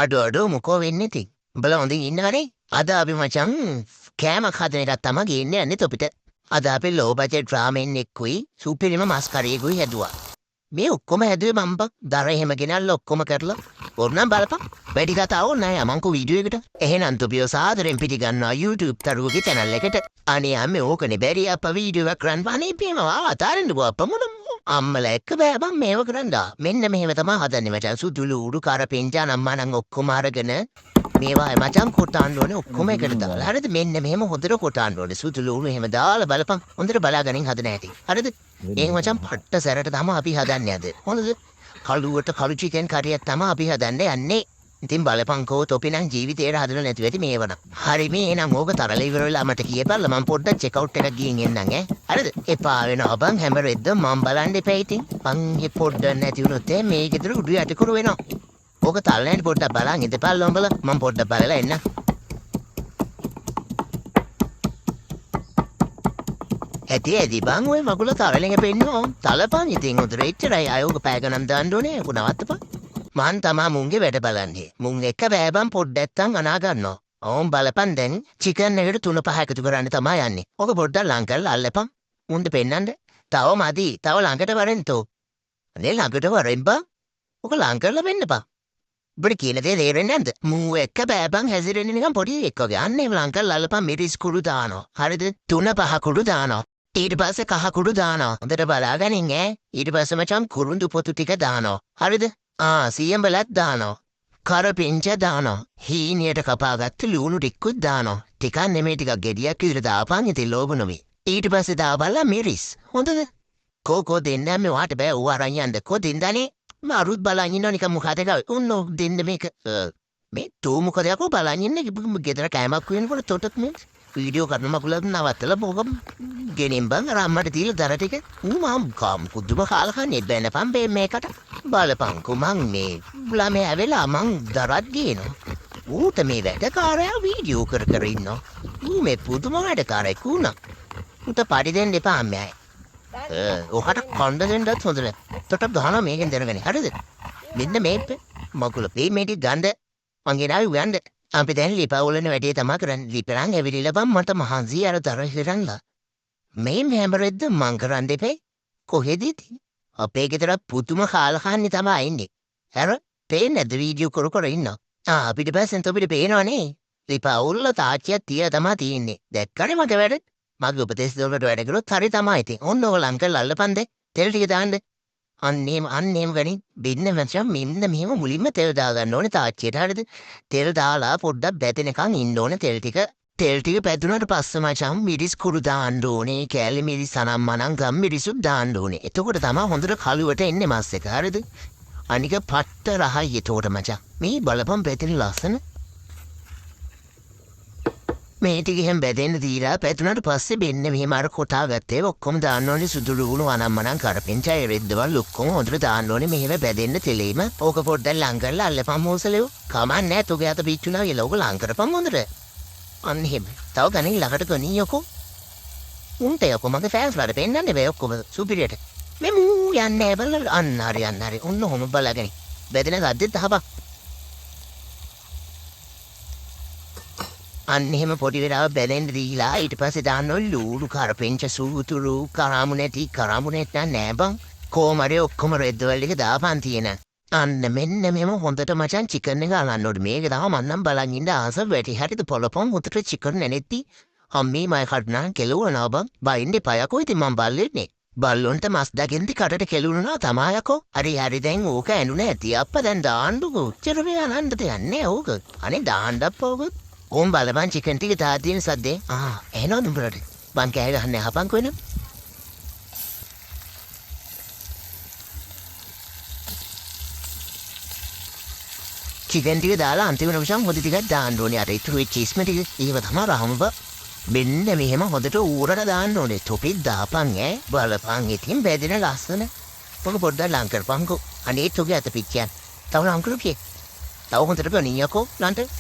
අඩු මොකෝ වෙන්නේ ඉතින්. උඹලා හොඳින් ඉන්නවනේ. අද අපි මචං කෑමක් හදන එකක් තමයි ගේන්නේ යන්නේ තොපිට. අද අපි ලෝ බජට් රාමෙන් එක්කුයි සුපිරිම මස් කරේකුයි හැදුවා. මේ ඔක්කොම හැදුවේ මම බක් දර එහෙම ගෙනල්ලා ඔක්කොම කරලා ඕනම් බලපන්. වැඩි කතා ඕනේ නැහැ මංකෝ වීඩියෝ එකට. එහෙනම් තොපියෝ සාදරෙන් පිටි ගන්නවා YouTube තරුවගේ channel එකට. අනේ අම්මේ ඕකනේ බැරි අප්පා වීඩියෝ එකක් කරන්න අනේ පේනවා අතාරින්න බෝ අප්පා මොන අම්මලා එක්ක බෑ බං මේව කරන්නා. මෙන්න මෙහෙම තමයි හදන්නේ මචං. සුදුළු උඩු කර පෙන්ජාන අම්මා නම් ඔක්කොම අරගෙන මේවා මචං කොටන්න ඕනේ ඔක්කොම එකට දාලා. හරිද? මෙන්න මෙහෙම හොඳට කොටන්න ඕනේ. සුදුළු උණු එහෙම දාලා බලපන්. හොඳට බලාගනින් හදන හැටි. හරිද? ඒක මචං පට්ට සැරට තමයි අපි හදන්නේ අද. හොඳද? කළුවට කළු චිකන් කරියක් තමයි අපි හදන්නේ යන්නේ. ඉතින් බලපන්කෝ තොපි නම් ජීවිතේට හදලා නැති වෙති මේවන. හරි මේ එහෙනම් ඕක තරල ඉවර වෙලා මට කියපල්ලා මම පොඩ්ඩක් චෙක් අවුට් එකක් ගිහින් එන්නම් ඈ. හරිද? එපා වෙනවා බං හැම රෙද්ද මම බලන්න එපා ඉතින්. මං මේ පොඩ්ඩක් නැති වුණොත් මේ ගෙදර උඩු යට කර වෙනවා. ඕක තල්ලෑන්ට පොඩ්ඩක් බලන් ඉඳපල්ලා උඹලා මම පොඩ්ඩක් බලලා එන්නම්. ඇති බං ඔය මගුල තරලෙන් පෙන්නෝ. තලපන් ඉතින් උදේ එච්චරයි ආයෝක පෑ ගණන් දාන්න ඕනේ. උක නවත්තපන්. මං තමා මුන්ගේ වැඩ බලන්නේ. මුන් එක බෑබම් පොඩ්ඩක් අනා ගන්නවා. ඕම් බලපන් දැන් චිකන් එකට 3-5 එකතු කරන්න තමයි යන්නේ. ඔක පොඩ්ඩක් ලං කරලා අල්ලපන්. මුන්ට පෙන්නන්න. තව මදි. තව ළඟට වරෙන් තෝ. අනේ ළඟට වරෙන් බං. ඔක ලං කරලා වෙන්නපන්. ඔබට කියන දේ තේරෙන්නේ නැද්ද? මූ එක බෑබම් හැසිරෙන්නේ නිකන් පොඩි එක්ක වගේ. අන්නේ ලං කරලා අල්ලපන් මිරිස් කුඩු දානවා. හරිද? 3-5 කුඩු දානවා. ඊට පස්සේ කහ කුඩු දානවා. හොඳට බලාගනින් ඈ. ඊට පස්සේ මචං කුරුඳු පොතු ටික දානවා. හරිද? සියඹලත් දානවා. කරපිංච දානවා. හීනියට කපාගත්ත ලුණු ටිකකුත් දානවා. ටිකක් නෙමෙයි ටිකක් ගෙඩියක් විතර දාපන් ඉතින් ලෝභ නොවේ. ඊට පස්සේ දාපල්ලා මිරිස්. හොඳද? කෝ දෙන්න මේ වාට බෑ ඌ අරන් යන්න. කෝ දෙන්නනේ. මරුත් බලන් ඉන්නවා නිකන් මොකද ඒක. උන්නෝ දෙන්න මේක මේ තෝ මොකද යකෝ බලන් ඉන්නේ ගෙදර කෑමක් වෙනකොට තොටත් මේ වීඩියෝ කරන මකුලත් නවත්තලා බෝගම් ගෙනින් බං අර අම්මට දීලා දර ටික ඌ මම කාම් කුදුම කාලා කන්නේ බෑනපම් මේකට බලපන්කෝ මං මේ ළමයා ඇවිල්ලා මං දරත් ගේනවා ඌට මේ වැඩකාරයා වීඩියෝ කර ඉන්නවා ඌ මේ පුදුම වැඩකාරයෙක් වුණා ඌට පරි දෙන්න එපා අම්මයි ඔහට කොණ්ඩ දෙන්නත් හොඳ නෑ තොටක් ගහනවා මේකෙන් දැනගනි හරිද මෙන්න මේ මකුල මේ ටික ගන්න මං ගෙනාවි උයන්ද අපි දැන් ලිපවුලන වැඩේ තමා කරන්නේ ලිපරන් ඇවිලිලා බම් මට මහන්සි අර දර හිරන්ලා මේ හැමරෙද්ද මං කරන් දෙපේ කොහෙද ඉතින් අපේ ගෙදර පුතුම කාලකන්නේ තමයි ඉන්නේ අර පේන්නේ නැද්ද වීඩියෝ කර ඉන්නවා අපිට පස්සෙන් තොපිට පේනවනේ ලිපවුල්ල තාච්චියක් තියලා තමයි තියෙන්නේ දැක්කනේ මට වැඩ මගේ උපදේශ දෙවලට වැඩ කරොත් හරි තමයි ඉතින් ඔන්න ඔය ලංකල් අල්ලපන් දෙ තෙල් ටික දාන්න අන්නේම ගනි බින්න මචං මෙන්න මෙහෙම මුලින්ම තෙල් දාගන්න ඕනේ තාච්චියට හරියද තෙල් දාලා පොඩ්ඩක් බැදෙනකන් ඉන්න ඕනේ තෙල් ටික පැදුනට පස්සේ මචං මිරිස් කුඩු දාන්න ඕනේ කෑලි මිරිස් අනම්මනම් ගම් මිරිසුත් දාන්න ඕනේ එතකොට තමයි හොඳට කළුවට එන්නේ මස් එක හරියද අනික පට්ට රහයි එතකොට මචං මේ බලපන් පැතිරි ලස්සන මේ ටික එහෙම බැදෙන්න දීලා පැතුනට පස්සේ බෙන්න මෙහෙම අර කොටා ගත්තේ ඔක්කොම දාන්න ඕනේ සුදුළු වුණු අනම්මනම් කරපෙන්චය රෙද්දවල් ඔක්කොම හොඳට දාන්න ඕනේ මෙහෙම බැදෙන්න තෙලෙම ඕක පොඩ්ඩක් ලං කරලා අල්ලපන් මොසලෙව කමන්නේ නැහැ තුගේ අත පිච්චුණා කියලා ඕක ලං කරපන් හොඳට අන්න එහෙම තව ගණන් ළඟට ගනියකෝ උන්ට යකෝ මගේ ෆෑන්ස්ලාට පෙන්නන්නේ බෑ ඔක්කොම සුපිරියට මේ මූ යන්නේ බලන්න අන්න හරි ඔන්න ඔහොම බලාගෙන බැදෙන සද්දෙත් අහපන් අන්න එහෙම පොඩි වෙලාවක් බැලෙන්න දීලා ඊට පස්සේ දාන්න ඕනේ ලූණු කරපෙන්ච සූතුරු කරාමු නැති නෑ බං කොහමරි ඔක්කොම රෙද්ද වල එක දාපන් තියෙන අන්න මෙන්න මෙහෙම හොඳට මචං චිකන් එක අලන්න ඕනේ මේක තමයි මන්නම් බලන් ඉන්න ආස වැටි හැටිද පොළපොන් උතට චිකන් නැනෙtti අම්මේ මයි කඩනා කෙලුවනවා බං බයින්නේ පයකෝ ඉතින් මම බල්ලෙන්නේ බල්ලොන්ට මස් දකින්දි කටට කෙලුණා තමායකෝ හරි දැන් ඕක ඇනුනේ ඇති අප්පා දැන් දාන්නකෝ උච්චර වේ අනන්නට යන්නේ ඕක අනේ දාන්න අප්පා ඕක ඕම් බලපන් චිකන් ටික තාලා තියෙන සද්දේ එහෙනම් උඹලට මං කෑ ගහන්නේ අහපන් කොහෙන චිකන් ටික දාලා අන්තිම නිමිෂම් හොදි ටිකක් දාන්න ඕනේ අර ඉතුරු වෙච්ච චීස් ටික ඒව තමයි රහම මෙන්න මෙහෙම හොදට ඌරට දාන්න ඕනේ තොපිත් දාපන් බලපන් ඉතින් බැදෙන ලස්සන ඔක පොඩ්ඩක් ලං කරපන්කෝ අනේ තුගේ අත පිච්චයන් තව ලං කරපියේ තව හොඳට බනියකෝ ලන්ට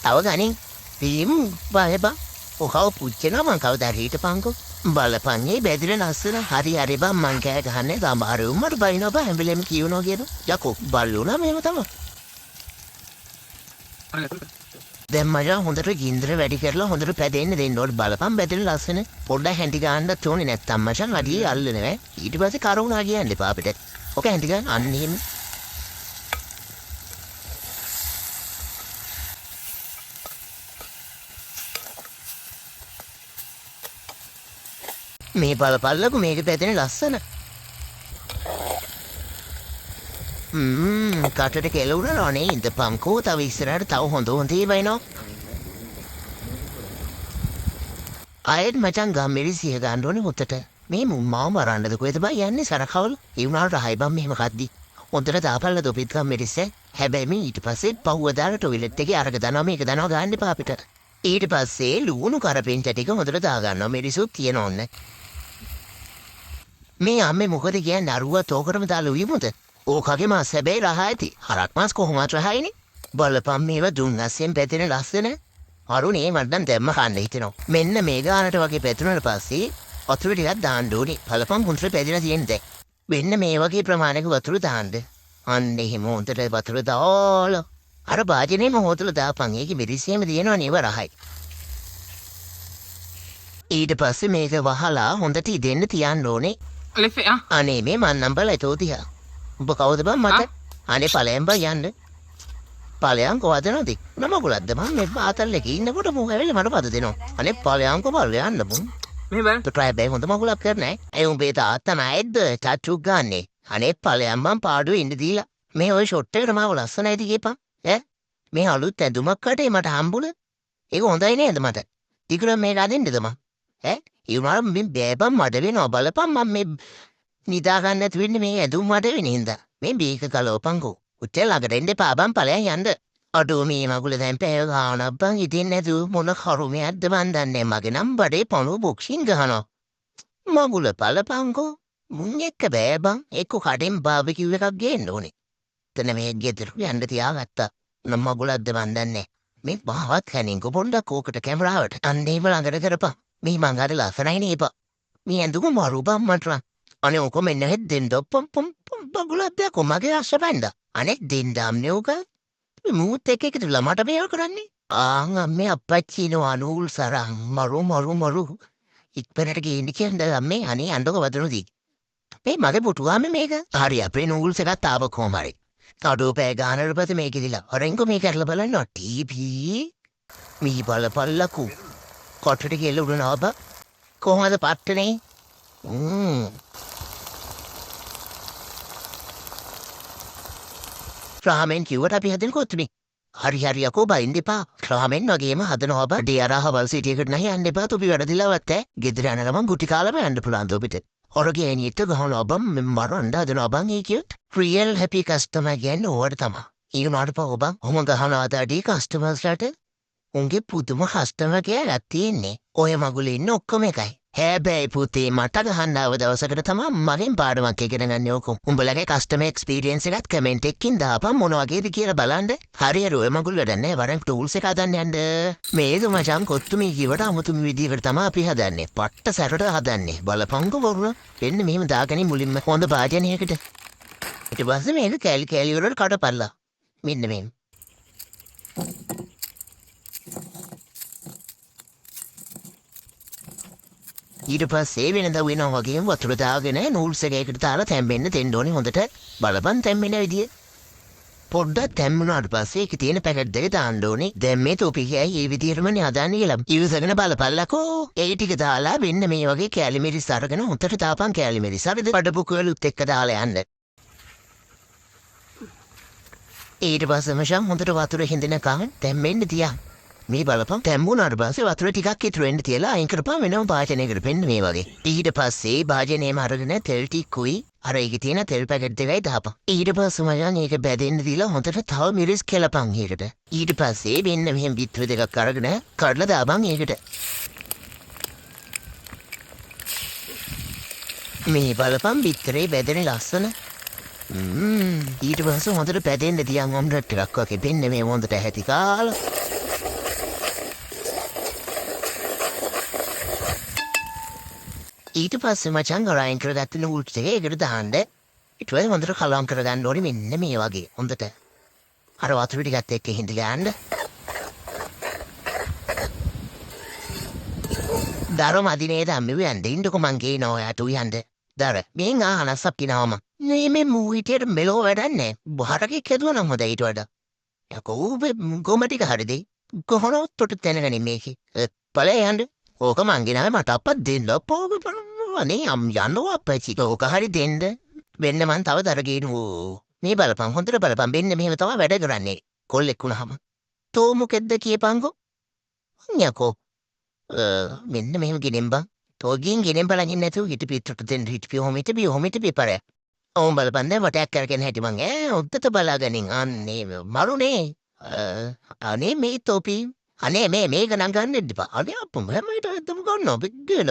තව ගනින් පිම් බයබා ඔහව පුච්චෙනවා මං කවදා හිටපන්කෝ බලපන් මේ බැදිර ලස්සන හරි බං මං කෑ ගහන්නේ ගමාරු උඹට බයිනවා බං හැඹලෙම කියනවා කියන යකෝ බල්ලුණා මේව තමයි දැන් මචං හොඳට ගින්දර වැඩි කරලා හොඳට පැදෙන්න දෙන්න ඕනේ බලපන් බෙදෙන ලස්සන පොඩ්ඩක් හැන්ටි ගන්නත් ඕනේ නැත්තම් මචං අඩිය අල්ලනවා ඊට පස්සේ කරුණා කියන්න එපා අපිට ඔක හැන්ටි ගන්න අන්න එහෙම මේ බලපල්ලකෝ මේක පැදෙන ලස්සන කටට කෙලවුණා නේ ඉඳපන්කෝ තව ඉස්සරහට තව හොඳ ඒවයිනෝ ආයෙත් මචං ගම්මිරිසිය ගන්න ඕනේ මුත්තට මේ මුම්මාව මරන්නද කොහෙද බා යන්නේ සරකවල ඒ වුණාට හයි බම් මෙහෙම කද්දි හොඳට දාපල්ලා දොපිත් ගම්මිරිස්ස හැබැයි මේ ඊට පස්සේ පහුව දාලා ටොයිලට් එකේ අරක දානවා මේක දානවා ගන්න එපා අපිට ඊට පස්සේ ලුණු කරපින්ච ටික හොඳට දා ගන්නවා මිරිසුත් තියෙන ඕනේ මේ අම්මේ මොකද කියන්නේ අරුවා තෝකරම දාලා උයමුද ඕකගේ මාස් හැබැයි රහ ඇති හරක් මාස් කොහොමද රහයිනේ බලපන් මේවා දුන්නස්සෙන් පැතෙන ලස්සන අරුනේ මට දැන් දැම්ම කන්න හිතෙනවා මෙන්න මේ ගානට වගේ පැතුනට පස්සේ වතුර ටිකක් දාන්න ඕනේ බලපන් හොඳට පැදිලා තියෙන්නේ මෙන්න මේ වගේ ප්‍රමාණයක වතුර දාන්න අන්න එහෙම හොඳට වතුර දාලා අර භාජනේම හොතල දාපන් ඒකේ මිරිසියම තියෙනවා නේව රහයි ඊට පස්සේ මේක වහලා හොඳට ඉදෙන්න තියන්න ඕනේ අනේ මේ මන්නම් බලයි තෝතිහා උඹ කවුද බං මට අනේ ඵලයන් බං යන්න ඵලයන් කොහද නැති නමගුලක්ද මම මේ පාතල් එකේ ඉන්නකොට මෝ ඇවිල්ලා මට පද දෙනවා අනේ ඵලයන් කොබල් යන්න බං මේ බං try බෑ හොඳ මගුලක් කරන්නේ ඒ උඹේ තාත්තා නෑද්ද චච්චුක් ගන්නෙ අනේ ඵලයන් මං පාඩුවේ ඉන්න දීලා මේ ඔය ෂොට් එකට මාව ලස්සනයි දිගේපන් ඈ මේ අලුත් ඇඳුමක් කටේ මට හම්බුල ඒක හොඳයි නේද මට ටිකර මේක අදින්නද මං ඈ ඒ උනාර මේ බෑබම් මඩ වෙනවා බලපන් මම මේ නිදා ගන්න නැති වෙන්නේ මේ ඇඳුම් මඩ වෙන හින්දා මේ බීක ගලවපන්කෝ උත්තේ ළඟට එන්න එපා බං ඵලයන් යන්න අඩෝ මේ මගුල දැන් පැය ගානක් බං ඉතින් නැතු මොන කරුමයක්ද මන් දන්නේ මගේ නම් බඩේ පණු බොක්සින් ගහනවා මගුල බලපන්කෝ මුන් එක්ක බෑ බං එක්ක කඩෙන් බාබකියු එකක් ගේන්න ඕනේ එතන මේ ගෙදර යන්න තියාගත්තා නම් මගුලක්ද මන් දන්නේ මේ බාවත් කැනින්කෝ පොඩ්ඩක් ඕකට කැමරාවට අන්නේම ළඟට කරපන් මේ මං අර ලස්සනයි නේපා මේ ඇඳුම මරු බං මට අනේ ඔක මෙන්න හෙද්දෙන් දොප්පම් පම් බගුලක් දැකෝ මගේ අස්ස බැන්දා අනේ දෙන්දාම්නේ ඕක මූත් එක එකතුලා මට මේව කරන්නේ ආන් අම්මේ අප්පච්චි නෝ නූල් සරන් මරු ඉක්පරට ගේන්න කියන්නේ අම්මේ අනේ අඬක වදනෝදී මේ මගේ පුටුවාමේ මේක හරි අපේ නූල්ස් එකක් තාව කොහමරි අඩෝ පෑ ගානට පස්සේ මේක දිලා හොරෙන්කෝ මේක කරලා බලන්න ටීවී මී බලපල්ලකෝ කොටට කියලා උඩනවා බා කොහමද පට්ටනේ රාමෙන් කිව්වට අපි හදන කොත්තුනේ හරි යකෝ බයින්ද එපා රාමෙන් වගේම හදනවා බා ඩියරා හවල් සිටියකට නැහැ යන්න එපා තොපි වැඩදිලාවත් ඈ ගෙදර යන ගමන් ගුටි කාලම යන්න පුළුවන් තොපිට හොරගේ ඇනියට ගහනවා බම් මරන්න හදනවා බං ඒ කියුත් රියල් හැපි කස්ටමර් කියන්නේ ඕවට තමයි ඊගොනාට පොබන් ඔහොම ගහනවා දාඩි කස්ටමර්ස්ලාට උන්ගේ පුදුම කස්ටමර් කියලා තියෙන්නේ ඔය මගුලේ ඉන්න ඔක්කොම එකයි හැබැයි පුතේ මට ගහන්න ආව දවසකට තමයි මගෙන් පාඩමක් ඉගෙන ගන්න ඕක. උඹලගේ කස්ටමර් එක්ස්පීරියන්ස් එකත් කමෙන්ට් එකකින් දාපන් මොන වගේද කියලා බලන්න. හරි ඔය මගුල් වැඩන්නේ වරන් ටූල්ස් එක හදන්න යන්න. මේක මචං කොත්තු මේ කිවට අමුතුම විදිහකට තමයි අපි හදන්නේ. පට්ට සැරට හදන්නේ. බලපංකෝ වරුණ. එන්න මෙහෙම දාගනි මුලින්ම හොඳ භාජනයකට. ඊට පස්සේ මේක කැලි වලට කඩපල්ලා. මෙන්න මෙහෙම. ඊට පස්සේ වෙනදා වෙනවා වගේම වතුර දාගෙන නූල්ස් එකකට දාලා තැම්බෙන්න දෙන්න ඕනේ හොඳට බලපන් තැම්බෙන විදිය පොඩ්ඩක් තැම්බුණාට පස්සේ ඒකේ තියෙන පැකට් දෙක දාන්න ඕනේ දැන් මේ තොපි කියයි මේ විදියටමනේ හදාන්නේ කියලා ඉවසගෙන බලපල්ලකෝ ඒ ටික දාලා වෙන්න මේ වගේ කැලි මිරිස් අරගෙන හොඳට දාපන් කැලි මිරිස් හරිද කඩපුකුවලුත් එක්ක දාලා යන්න ඊට පස්සේ මචං හොඳට වතුර හින්දෙනකන් තැම්බෙන්න තියා මේ බලපන් තැම්බුණාට පස්සේ වතුර ටිකක් ඉතුරු වෙන්න තියලා අයින් කරපන් වෙනම භාජනයකට පෙන්න මේ වගේ. ඊට පස්සේ භාජනයේම අරගෙන තෙල් ටිකුයි අර ඒකේ තියෙන තෙල් පැකට් දෙකයි දාපන්. ඊට පස්සේ මචං ඒක බැදෙන්න දීලා හොඳට තව මිරිස් කෙලපන් ඒකට. ඊට පස්සේ මෙන්න මෙහෙම බිත්‍ර දෙකක් අරගෙන කඩලා දාපන් ඒකට. මේ බලපන් බිත්‍රේ බැදෙන ලස්සන. ඊට පස්සේ හොඳට බැදෙන්න තියන් ඔම්ලට් එකක් වගේ දෙන්න මේ හොඳට ඇහැටි කාලා. ඊට පස්සේ මචං අරයින් කරගත්ත නූල්ස් එක ඒකට දාන්න ඊට පස්සේ හොඳට කලවම් කරගන්න ඕනේ මෙන්න මේ වගේ හොඳට අර වතුර ටිකත් එක්ක හිඳ ගන්න දර මදිනේද අම්මව යන්ද ඉන්නකො මං ගේනවා ඔයාට උයන්ද. දර මෙන් ආහනස්සක් කිනාවම. මේ මූ හිටියට මෙලෝ වැඩන්නේ. බහරකෙක් හැදුවා නම් හොඳයි ඊට වඩා. යකෝ ගොම ටික හරිද? කොහොනොත් තොට තැනගනින් මේකේ. ඵලය යන්න. ඕක මං ගෙනාවේ මට අප්පත් දෙන්න. අනේ යන්නවා අප්පච්චි. ඕක හරි දෙන්න. වෙන්න මං තව දර ගේනවා. මේ බලපන් හොඳට බලපන් මෙන්න මෙහෙම තමයි වැඩ කරන්නේ. කොල්ලෙක් වුණාම. තෝ මොකෙද්ද කියපන්කෝ? යකෝ මෙන්න මෙහෙම ගෙනෙන් බං. තෝගෙන් ගෙනෙන් බලන්නේ නැතුව හිටපිටට දෙන්න හිටපිය හොමිට පිපරය. ඕම් බලපන් දැන් වටයක් කරගෙන හැටි මං උද්දත බලාගනින් අන්නේ මරුනේ. අනේ මේ තෝපි අනේ මේක නම් ගන්න එපා. අනේ අප්පු මමයිට අදම ගන්නවා බිග්ගල.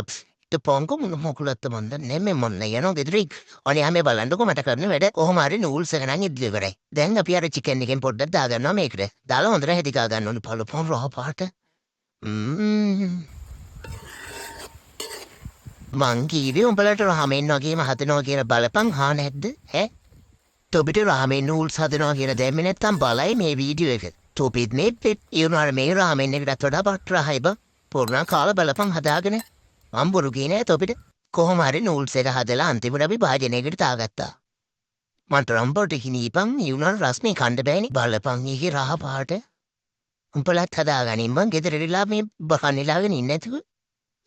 පොංකො මොකලත් මන්ද නෙමෙයි මොන්න යනවා ගෙදරින්. අනේ හැම බලන්නකො මට කරන වැඩ කොහොම හරි නූල්ස් එක නම් ඉදලි ඉවරයි. දැන් අපි අර චිකන් එකෙන් පොඩ්ඩක් දාගන්නවා මේකට. දාලා හොඳට හැටි ගා ගන්න ඕනේ පළපොන් රහ පාට. මං කීවේ උඹලට රාමෙන් වගේම හදනවා කියලා බලපන් හා නැද්ද ඈ? තොබිට රාමෙන් නූල්ස් හදනවා කියලා දැම්මේ නැත්තම් බලයි මේ වීඩියෝ එක. තොපිත් මේ පෙත් ඊුණාර මේ රාමෙන් එකටත් වඩා බට්රහයි බං. පොරණ කාලා බලපන් හදාගෙන. මං බොරු කියන්නේ තොපිට කොහොම හරි නූල්ස් එක හදලා අන්තිමට අපි භාජනයකට දාගත්තා. මන්ට රම්බෝට කිනීපන් ඊුණාර රස්නේ කණ්ඩ බෑනේ. බලපන් ඒකේ රහ පාට. උඹලත් හදාගනින් මං ගෙදරටලා මේ බකන්නලාගෙන ඉන්නේ නැතුව.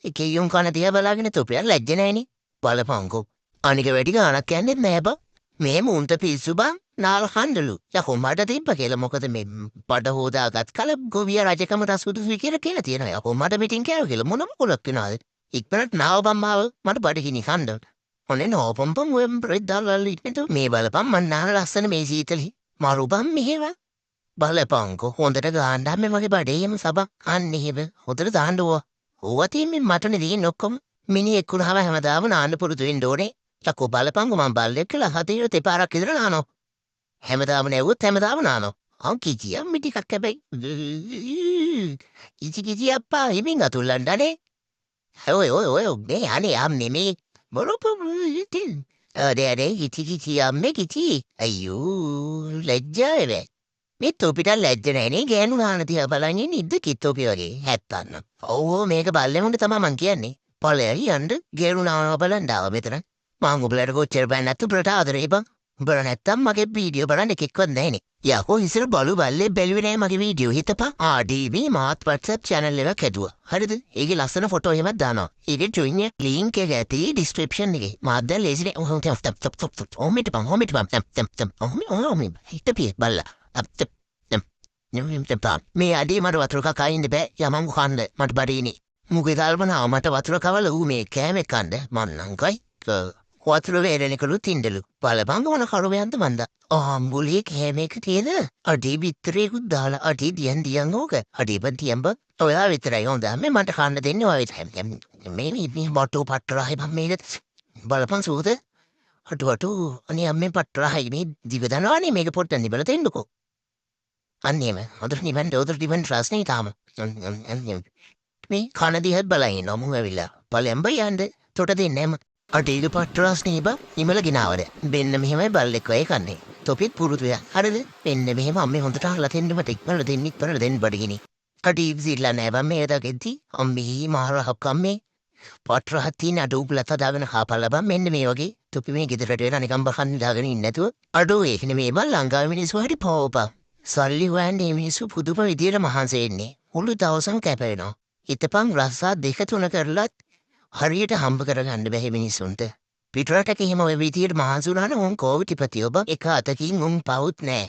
එකේ යොම් කන තියා බලාගෙන තොපියක් ලැජ්ජ නැහෙනේ. බලපන්කෝ. අනික වැඩි ගාණක් යන්නේ නැහැ බං. මේ මුන්ට පිස්සු බං නාල කණ්ඩලු. යකෝ මට තිබ්බ කියලා මොකද මේ බඩ හොදාගත් කල ගොවිය රජකම රසුදුසුයි කියලා තියෙනවා. යකෝ මට පිටින් කෑව කියලා මොනම කොලක් වෙනවද? ඉක්මනට නාව බම්මාව මට බඩගිනි කණ්ඩ. ඔනේ නෝපම්පම් ඔය බ්‍රෙඩ්දාලල් ඉක්මනට මේ බලපන් මන් නාල ලස්සන මේ සීතලි. මරු බම් මෙහෙම. බලපන්කෝ හොඳට ගාන්න මේ වගේ බඩේම සබක් අන්න එහෙම හොඳට දාන්න ඕවා. ඕවා තියන්නේ මටනේ දෙන්නේ ඔක්කොම. මිනිහෙක් වුණාම හැමදාම නාන්න පුරුදු වෙන්න ඕනේ. යකෝ බලපන්කෝ මං බල්ලෙක් කියලා හතේ තෙපාරක් විතර නානවා. හැමදාම නැවුවොත් හැමදාම නානවා. කිචියක් මිටිකක් හැබැයි. කිචි අප්පා හිමින් අතුල්ලන්නනේ. ඔය මේ අනේ යන්නේ මේ බොරොපම ඉතින්. අනේ කිචි අම්මේ කිචි. අයියෝ ලැජ්ජාවේ බෑ. මේ තොපිට ලැජ්ජ නැනේ ගෑනු නාන තියා බලන් ඉන්නේ ඉද්ද කිත්තෝපි වගේ 70. ඔව් මේක බල්ලෙමුන්ට තමයි මං කියන්නේ. ඵලයයි යන්න ගෑනු නානවා බලන් ඩාව මෙතන. මං ඔබලට කොච්චර බෑ නැත්තු උඹලට ආදරේ බං. උඹලා නැත්තම් මගේ වීඩියෝ බලන්න එකෙක්වත් නැහනේ. යකෝ ඉස්සර බලු බල්ලේ බැලුවේ නෑ මගේ වීඩියෝ හිතපන්. ආ.ඩී.බී මාත් WhatsApp channel එකක් හැදුවා. හරිද? ඒකේ ලස්සන ෆොටෝ එහෙමත් දානවා. ඒකේ join එක link එක ඇති description එකේ. මාත් දැන් ලේසිනේ ඔහොමිට හිටපිය බල්ලා. මේ අඩේ මට වතුර කකා ඉන්න බෑ යමංගු කන්න මට බඩේනේ. මුගේ කල්පනාව මට වතුර කවල ඌ මේ කෑමෙක් කන්න මන්නම් කයි. වතුර වේරෙනකලු තින්ඩලු. බලපං මොන කරුවයන්ද මන්ද. ආම්බුලියේ කෑමේක තියෙන අඩේ බිත්තරේකුත් දාලා අඩේ දියන් ඕක. අඩේපන් තියම්බ. ඔයා විතරයි හොඳ. මේ මට කන්න දෙන්නේ ඔය මේ බටෝ පට්ටරහයි මම මේක බලපං සූත. අටු අනේ අම්මේ පට්ටරහයි මේ දිව දනවනේ මේක පොට්ටන් නිබල දෙන්නකෝ. අන්නේම හොඳට නිවන් දොදට නිවන් රස්නේ තාම. මේ කන දිහත් බලයින් නොමු ඇවිල්ලා. බලෙන් බයන්ද තොට දෙන්නේ නැම. අටේක පට්ටරස්නේ බා නිමල ගිනාවද. මෙන්න මෙහෙමයි බල්ලෙක් ඔය කන්නේ. තොපිත් පුරුදුය. හරිද? මෙන්න මෙහෙම අම්මේ හොඳට අහලා දෙන්න මට ඉක්මනට දෙන්න බඩගිනි. අටේ විසිරලා නෑ බම් මේ දගෙද්දි අම්මේ මාරහක් අම්මේ පට්ටරහක් තියෙන අඩුගලත දාගෙන කාපල්ලා බම් මෙන්න මේ වගේ තොපි මේ ගෙදරට වෙලා නිකන් බකන්න දාගෙන ඉන්නේ නැතුව අඩෝ ඒකනේ මේ බල් ලංකාවේ මිනිස්සු හරි පෝපා. සල්ලි හොයන්නේ මිනිස්සු පුදුම විදියට මහන්සි වෙන්නේ. මුළු දවසම කැපෙනවා. හිතපන් රස්සා 2-3 කරලත් හරියට හම්බ කරගන්න බැහැ මිනිස්සුන්ට. පිටරටක එහෙම ඔය විදියට මහන්සි වුණාම උන් කෝවිතිපති ඔබ එක අතකින් උන් පවුත් නෑ.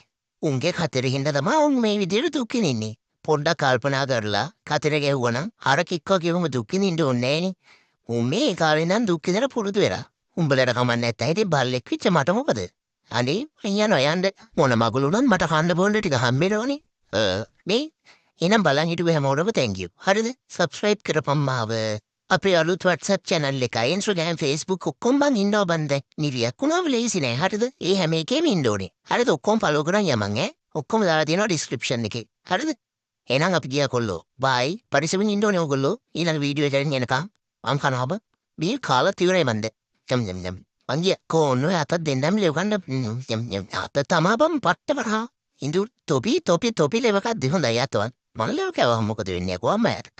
උන්ගේ කතරේ හින්දා තමයි උන් මේ විදියට දුක්කින් ඉන්නේ. පොඩ්ඩක් කල්පනා කරලා කතර ගැහුවනම් හරකෙක් වගේම දුක්කින් ඉන්න ඕනේ නෑනේ. උන් මේ කාලේ නම් දුක් විඳලා පුරුදු වෙලා. උඹලට කමක් නැත්නම් ඉතින් බල්ලෙක් විච්ච මට මොකද? අනේ යන්න මොන මගුලුණත් මට කන්න බොන්න ටික හම්බෙනවනේ. මේ එනම් බලන් හිටුවේ හැමෝටම thank you. හරිද? subscribe කරපන් මාව. අපේ අලුත් WhatsApp channel එකයි Instagram Facebook ඔක්කොම බං ඉන්නවා බං දැන්. නිරියක් වුණාම ලේසි නෑ. හරිද? ඒ හැම එකේම ඉන්න ඕනේ. හරිද? ඔක්කොම follow කරන් යමන් ඈ. ඔක්කොම දාලා තියෙනවා description එකේ. හරිද? එහෙනම් අපි ගියා කොල්ලෝ. bye. පරිස්සමින් ඉන්න ඕනේ ඔයගොල්ලෝ. ඊළඟ වීඩියෝ එකෙන් එනකම් මං කනවා බී කාලා තියුනේ මන්ද. යම් Panggil kono atau dendam lewat atau tamabam patta barha. Indu topi lewat di Honda ya tuan. Mana lewat kau mau ketuin ya kau amat.